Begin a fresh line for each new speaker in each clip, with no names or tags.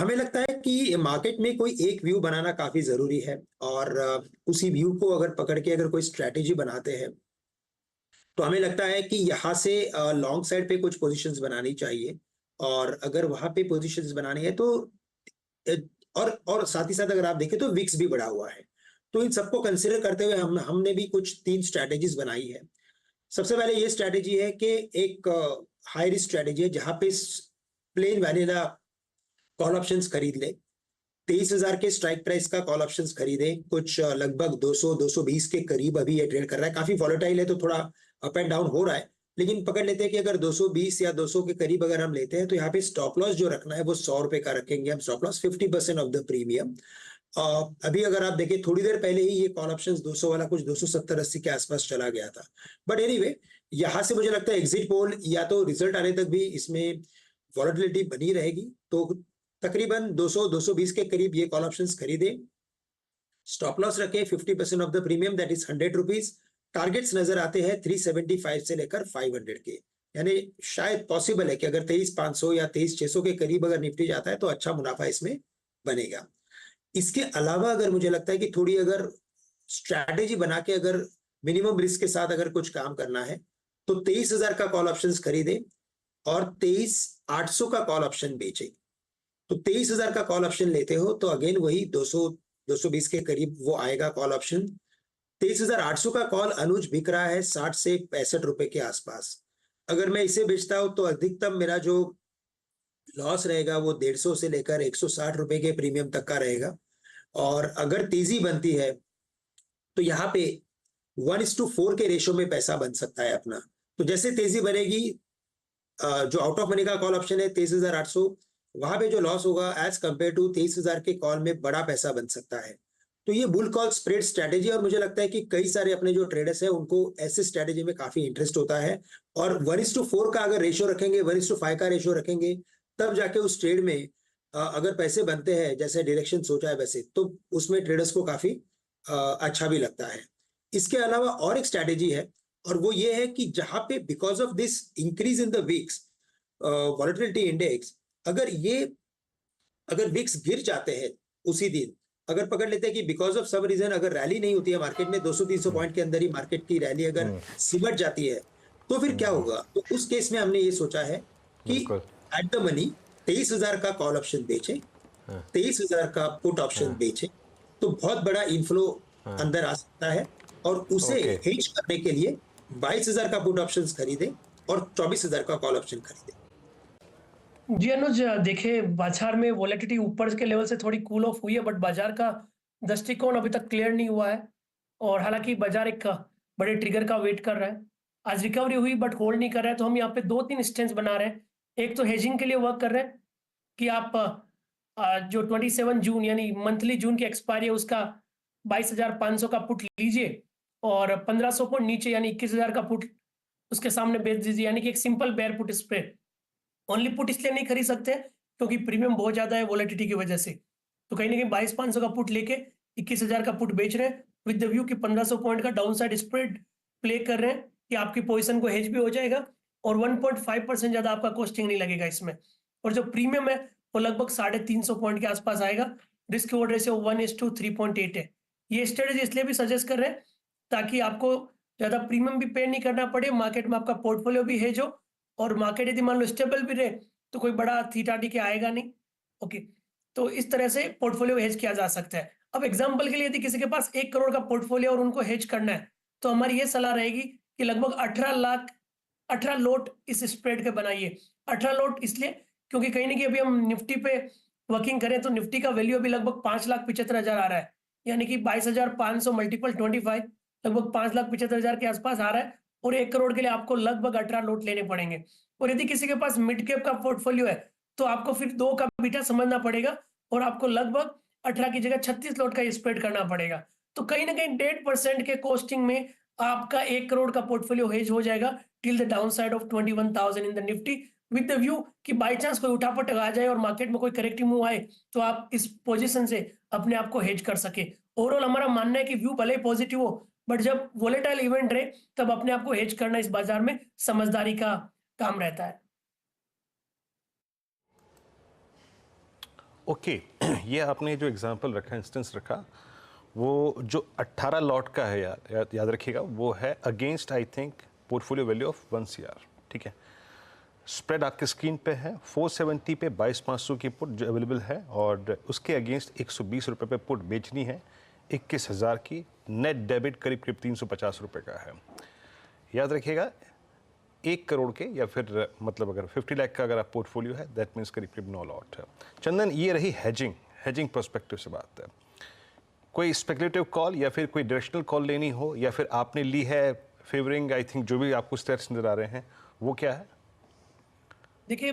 हमें लगता है कि मार्केट में कोई एक व्यू बनाना काफी जरूरी है, और उसी व्यू को अगर पकड़ के अगर कोई स्ट्रैटेजी बनाते हैं तो हमें लगता है कि यहाँ से लॉन्ग साइड पे कुछ पोजीशंस बनानी चाहिए। और अगर वहां पे पोजीशंस बनानी है तो अ, और साथ ही साथ अगर आप देखें तो विक्स भी बढ़ा हुआ है। तो इन सबको कंसिडर करते हुए हमने भी कुछ 3 स्ट्रैटेजीज बनाई है। सबसे पहले ये स्ट्रैटेजी है कि एक हाई रिस्क स्ट्रैटेजी है जहां पे प्लेन वैनिला कॉल ऑप्शंस खरीद ले। 23,000 के स्ट्राइक प्राइस का कॉल ऑप्शंस खरीदे। कुछ लगभग 200-220 के करीब अभी ये ट्रेड कर रहा है। काफी वॉलेटाइल है तो थोड़ा अप एंड डाउन हो रहा है, लेकिन पकड़ लेते हैं कि अगर 220 या 200 के करीब अगर हम लेते हैं तो यहाँ पे स्टॉप लॉस जो रखना है वो 100 रुपए का रखेंगे हम। Stop loss 50% of the premium. अभी अगर आप देखें थोड़ी देर पहले ही ये कॉल ऑप्शंस 200 वाला कुछ 270-80 के आसपास चला गया था। बट एनीवे, यहाँ से मुझे लगता है एग्जिट पोल या तो रिजल्ट आने तक भी इसमें वॉलेटिलिटी बनी रहेगी। तो तकरीबन 200-220 के करीब ये कॉल ऑप्शंस खरीदे। स्टॉप लॉस रखे 50% of the premium, that is 100 rupees. Targets नजर आते हैं 375 से लेकर 500 के। यानी शायद पॉसिबल है कि अगर 23,500 या 23,600 के करीब अगर निफ्टी जाता है तो अच्छा मुनाफा इसमें बनेगा। इसके अलावा अगर मुझे लगता है कि थोड़ी अगर स्ट्रैटेजी बना के अगर मिनिमम रिस्क के साथ अगर कुछ काम करना है तो 23,000 का कॉल ऑप्शन खरीदे और 23,800 का कॉल ऑप्शन बेचे। तो 23,000 का कॉल ऑप्शन लेते हो तो अगेन वही 200-220 के करीब वो आएगा कॉल ऑप्शन। 23,800 का कॉल अनुज बिक रहा है 60 से 65 रुपए के आसपास। अगर मैं इसे बेचता हूं तो अधिकतम मेरा जो लॉस रहेगा वो 150 से लेकर 160 रुपए के प्रीमियम तक का रहेगा। और अगर तेजी बनती है तो यहाँ पे 1:4 के रेशो में पैसा बन सकता है अपना। तो जैसे तेजी बनेगी, जो आउट ऑफ मनी का कॉल ऑप्शन है 23,800, वहां पे जो लॉस होगा एज कंपेयर टू 23,000 के कॉल में बड़ा पैसा बन सकता है। तो ये बुल कॉल स्प्रेड स्ट्रैटेजी, और मुझे लगता है कि कई सारे अपने जो ट्रेडर्स हैं उनको ऐसे स्ट्रैटेजी में काफी इंटरेस्ट होता है। और 1:4 का अगर रेशियो रखेंगे, 1:5 का रेशियो रखेंगे, तब जाके उस ट्रेड में अगर पैसे बनते हैं जैसे डायरेक्शन सोचा है वैसे, तो उसमें ट्रेडर्स को काफी अच्छा भी लगता है। इसके अलावा और एक स्ट्रैटेजी है, और वो ये है कि जहां पे because of this increase in the VIX volatility index, अगर विक्स गिर जाते हैं उसी दिन, अगर पकड़ लेते हैं कि बिकॉज ऑफ सब रीजन अगर रैली नहीं होती है मार्केट में, 200-300 पॉइंट के अंदर ही मार्केट की रैली अगर सिमट जाती है, तो फिर क्या होगा? तो उस केस में हमने ये सोचा है कि एट द मनी 23,000 का कॉल ऑप्शन बेचें, 23,000 का पुट ऑप्शन बेचें, तो बहुत बड़ा इनफ्लो अंदर आ सकता है। और उसे हेज करने के लिए 22,000 का पुट ऑप्शन खरीदे और 24,000 का कॉल ऑप्शन खरीदे।
जी अनुज, देखिए बाजार में वोलेटिलिटी ऊपर के लेवल से थोड़ी कूल ऑफ हुई है, बट बाजार का दृष्टिकोण अभी तक क्लियर नहीं हुआ है। और हालांकि बाजार एक बड़े ट्रिगर का वेट कर रहा है। आज रिकवरी हुई बट होल्ड नहीं कर रहा है, तो हम यहाँ पे 2-3 स्टेंस बना रहे हैं। एक तो हेजिंग के लिए वर्क कर रहे हैं कि आप जो 27 जून यानी मंथली जून की एक्सपायरी है उसका 22,500 का पुट लीजिए और 1,500 पॉइंट नीचे यानी 21,000 का पुट उसके सामने बेच दीजिए, यानी कि एक simple bear put spread. Only put इसलिए नहीं खरीद सकते क्योंकि प्रीमियम बहुत ज्यादा है वोलेटिलिटी की वजह से। तो कहीं ना कहीं 22,500 का पुट लेके 21,000 का पुट बेच रहे हैं विद द व्यू कि 1,500 पॉइंट का डाउन साइड स्प्रेड प्ले कर रहे हैं कि आपकी पोजीशन को हेज भी हो जाएगा और 1.5% ज्यादा आपका कॉस्टिंग नहीं लगेगा इसमें। और जो प्रीमियम है वो लगभग 350 पॉइंट के आसपास आएगा। रिस्क रिवॉर्ड रेशियो 1:3.8 है। ये स्ट्रेटेजी इसलिए भी सजेस्ट कर रहे हैं ताकि आपको ज्यादा प्रीमियम भी पे नहीं करना पड़े, मार्केट में आपका पोर्टफोलियो भी हेज हो, और मार्केट यदि मान लो स्टेबल भी रहे तो कोई बड़ा थीटा डी के आएगा नहीं। ओके, तो इस तरह से पोर्टफोलियो हेज किया जा सकता है। अब एग्जांपल के लिए यदि किसी के पास 1 करोड़ का पोर्टफोलियो और उनको हेज करना है तो हमारी ये सलाह रहेगी कि लगभग 18 लोट इस स्प्रेड के बनाइए। 18 लोट इसलिए क्योंकि कहीं ना कहीं अभी हम निफ्टी पे वर्किंग करें तो निफ्टी का वैल्यू अभी लगभग 5,75,000 आ रहा है, यानी कि 22,500 मल्टीपल 25 लगभग 5,75,000 के आसपास आ रहा है। और 1 करोड़ के लिए आपको लगभग 18 लोट लेने पड़ेंगे। और यदि किसी के पास मिड कैप का पोर्टफोलियो है तो आपको फिर 2 का बीटा समझना पड़ेगा और आपको लगभग 18 की जगह 36 लोट का स्प्रेड करना पड़ेगा। तो कहीं ना कहीं 1.5% के कॉस्टिंग में आपका 1 करोड़ का पोर्टफोलियो हेज हो जाएगा till the down side of 21,000 in the Nifty, with the view कि बाई चांस कोई उठापटक आ जाए और मार्केट में कोई करेक्टिव मूव आए तो आप इस पोजीशन से अपने आप को हेज कर सके। ओवरऑल हमारा मानना है कि व्यू भले ही पॉजिटिव हो बट जब वोलेटाइल इवेंट रहे तब अपने आप को हेज करना इस बाजार में समझदारी का काम रहता है।
ओके ये आपने जो एग्जांपल रखा, इंस्टेंस रखा, वो जो 18 लॉट का है याद रखिएगा, वो है against I think portfolio value of 1 CR, ठीक है। स्प्रेड आपके स्क्रीन पे है, 470 पे 22,500 की पुट जो अवेलेबल है, और उसके अगेंस्ट 120 रुपये पे पुट बेचनी है 21,000 की। नेट डेबिट करीब 350 रुपये का है। याद रखिएगा 1 करोड़ के या फिर मतलब अगर 50 लाख का अगर आप पोर्टफोलियो है, दैट मीन्स करीब 9 लॉट है। चंदन, ये रही हेजिंग पर्सपेक्टिव से बात है। कोई स्पेकुलेटिव कॉल या फिर कोई डायरेक्शनल कॉल लेनी हो, या फिर आपने ली है फेवरिंग आई थिंक जो भी आपको स्टेट्स नजर आ रहे हैं, वो क्या है?
देखिए,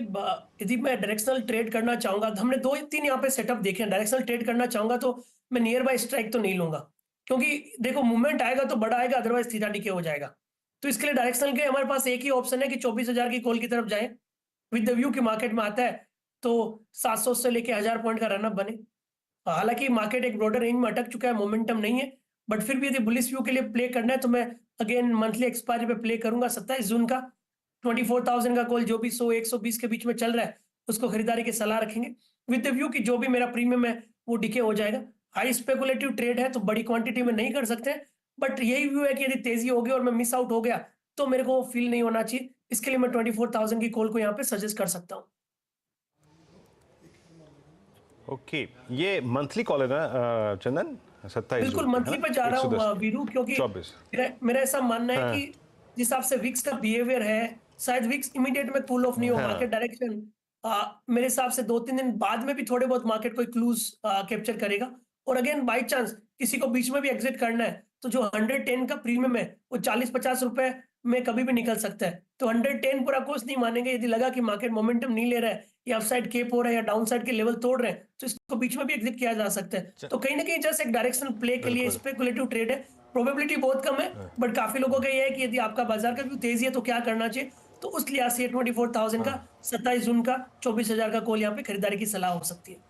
यदि मैं डायरेक्शनल ट्रेड करना चाहूंगा, तो हमने 2-3 यहाँ पे सेटअप देखे हैं। डायरेक्शनल ट्रेड करना चाहूंगा तो मैं नियर बाय स्ट्राइक तो नहीं लूंगा, क्योंकि देखो मूवमेंट आएगा तो बड़ा आएगा, अदरवाइज सीधा डीके हो जाएगा। तो इसके लिए डायरेक्शनल के हमारे पास एक ही ऑप्शन है कि 24,000 की कॉल की तरफ जाए विद द व्यू की मार्केट में आता है तो 700 से लेके 1000 पॉइंट का रनअप बने। हालांकि मार्केट एक ब्रॉडर रेंज में अटक चुका है, मोमेंटम नहीं है, बट फिर भी यदि बुलिश व्यू के लिए प्ले करना है तो मैं अगेन मंथली एक्सपायरी पे प्ले करूंगा 27 जून का। 24,000 का कॉल जो भी 100-120 के बीच में चल रहा है उसको खरीदारी की सलाह रखेंगे विद द व्यू की जो भी मेरा प्रीमियम है वो डिके हो जाएगा। हाई स्पेकुलेटिव ट्रेड है तो बड़ी क्वांटिटी में नहीं कर सकते, बट यही व्यू है कि यदि तेजी होगी और मैं मिस आउट हो गया तो मेरे को फील नहीं होना चाहिए। इसके लिए मैं 24,000 की कॉल को यहाँ पे सजेस्ट कर सकता हूँ।
ओके, ये मंथली कॉल है ना चंदन? 27
बिल्कुल
जून
मंथली
है
पे
ना?
जा रहा
110
हूँ
की
वीरू, क्योंकि
24।
मेरा ऐसा मानना है
हाँ
कि जिस हिसाब से विक्स का बिहेवियर है, शायद विक्स इमीडिएट में कूल ऑफ नहीं हो,
हाँ।
मार्केट डायरेक्शन मेरे हिसाब से 2-3 दिन बाद में भी थोड़े बहुत मार्केट कोई क्लूज कैप्चर करेगा। और अगेन बाई चांस किसी को बीच में भी एग्जिट करना है तो जो 110 का प्रीमियम है वो 40-50 रुपए में कभी भी निकल सकता है। तो 110 पूरा कोर्स नहीं मानेंगे। यदि लगा कि मार्केट मोमेंटम नहीं ले रहा है या अपसाइड केप हो रहा है या डाउन साइड के लेवल तोड़ रहे हैं तो इसको बीच में भी एग्जिट किया जा सकता है। तो कहीं ना कहीं जस्ट एक डायरेक्शनल प्ले के लिए
बिल्कुल।
स्पेकुलेटिव ट्रेड है, प्रोबेबिलिटी बहुत कम है, बट काफी लोगों का ये है कि यदि आपका बाजार का व्यू तेजी है तो क्या करना चाहिए। तो उस लिहाज से 24,000 का 27 जून का 24,000 का कॉल यहाँ पे खरीदारी की सलाह हो सकती है।